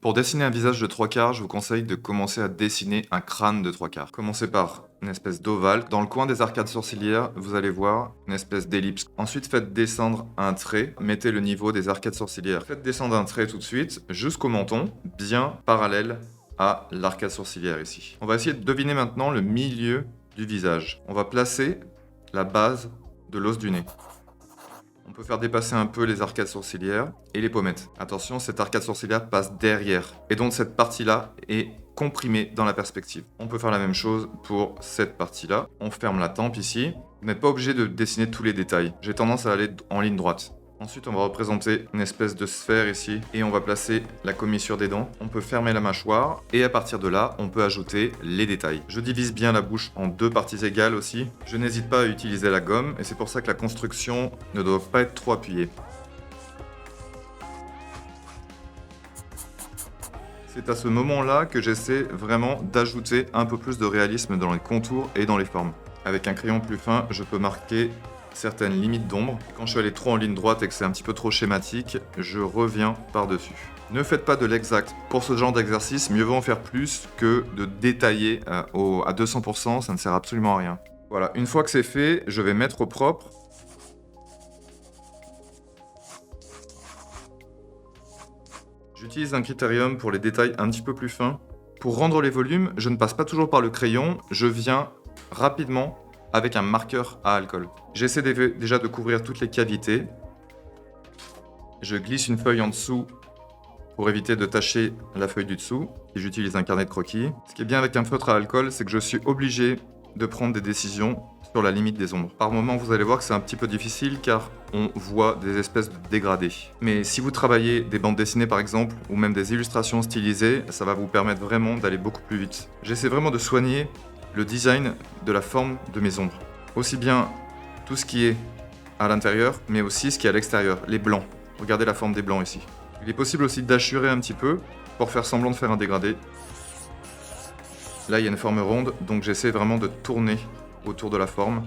Pour dessiner un visage de 3/4, je vous conseille de commencer à dessiner un crâne de 3/4. Commencez par une espèce d'ovale. Dans le coin des arcades sourcilières, vous allez voir une espèce d'ellipse. Ensuite, faites descendre un trait. Mettez le niveau des arcades sourcilières. Faites descendre un trait tout de suite jusqu'au menton, bien parallèle à l'arcade sourcilière ici. On va essayer de deviner maintenant le milieu du visage. On va placer la base de l'os du nez. On peut faire dépasser un peu les arcades sourcilières et les pommettes. Attention, cette arcade sourcilière passe derrière. Et donc cette partie-là est comprimée dans la perspective. On peut faire la même chose pour cette partie-là. On ferme la tempe ici. Vous n'êtes pas obligé de dessiner tous les détails. J'ai tendance à aller en ligne droite. Ensuite, on va représenter une espèce de sphère ici et on va placer la commissure des dents. On peut fermer la mâchoire et à partir de là, on peut ajouter les détails. Je divise bien la bouche en deux parties égales aussi. Je n'hésite pas à utiliser la gomme et c'est pour ça que la construction ne doit pas être trop appuyée. C'est à ce moment-là que j'essaie vraiment d'ajouter un peu plus de réalisme dans les contours et dans les formes. Avec un crayon plus fin, je peux marquer certaines limites d'ombre. Quand je suis allé trop en ligne droite et que c'est un petit peu trop schématique, je reviens par-dessus. Ne faites pas de l'exact. Pour ce genre d'exercice, mieux vaut en faire plus que de détailler à 200%, ça ne sert absolument à rien. Voilà, une fois que c'est fait, je vais mettre au propre. J'utilise un critérium pour les détails un petit peu plus fins. Pour rendre les volumes, je ne passe pas toujours par le crayon, je viens rapidement avec un marqueur à alcool. J'essaie déjà de couvrir toutes les cavités. Je glisse une feuille en dessous pour éviter de tacher la feuille du dessous. Et j'utilise un carnet de croquis. Ce qui est bien avec un feutre à alcool, c'est que je suis obligé de prendre des décisions sur la limite des ombres. Par moments, vous allez voir que c'est un petit peu difficile car on voit des espèces de dégradés. Mais si vous travaillez des bandes dessinées par exemple, ou même des illustrations stylisées, ça va vous permettre vraiment d'aller beaucoup plus vite. J'essaie vraiment de soigner le design de la forme de mes ombres. Aussi bien tout ce qui est à l'intérieur, mais aussi ce qui est à l'extérieur, les blancs. Regardez la forme des blancs ici. Il est possible aussi d'hachurer un petit peu pour faire semblant de faire un dégradé. Là, il y a une forme ronde, donc j'essaie vraiment de tourner autour de la forme.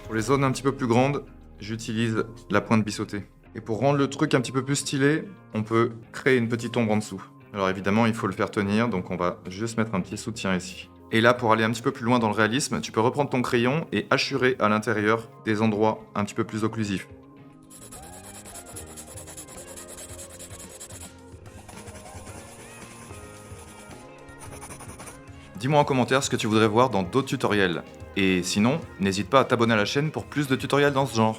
Pour les zones un petit peu plus grandes, j'utilise la pointe biseautée. Et pour rendre le truc un petit peu plus stylé, on peut créer une petite ombre en dessous. Alors évidemment, il faut le faire tenir, donc on va juste mettre un petit soutien ici. Et là, pour aller un petit peu plus loin dans le réalisme, tu peux reprendre ton crayon et hachurer à l'intérieur des endroits un petit peu plus occlusifs. Dis-moi en commentaire ce que tu voudrais voir dans d'autres tutoriels. Et sinon, n'hésite pas à t'abonner à la chaîne pour plus de tutoriels dans ce genre.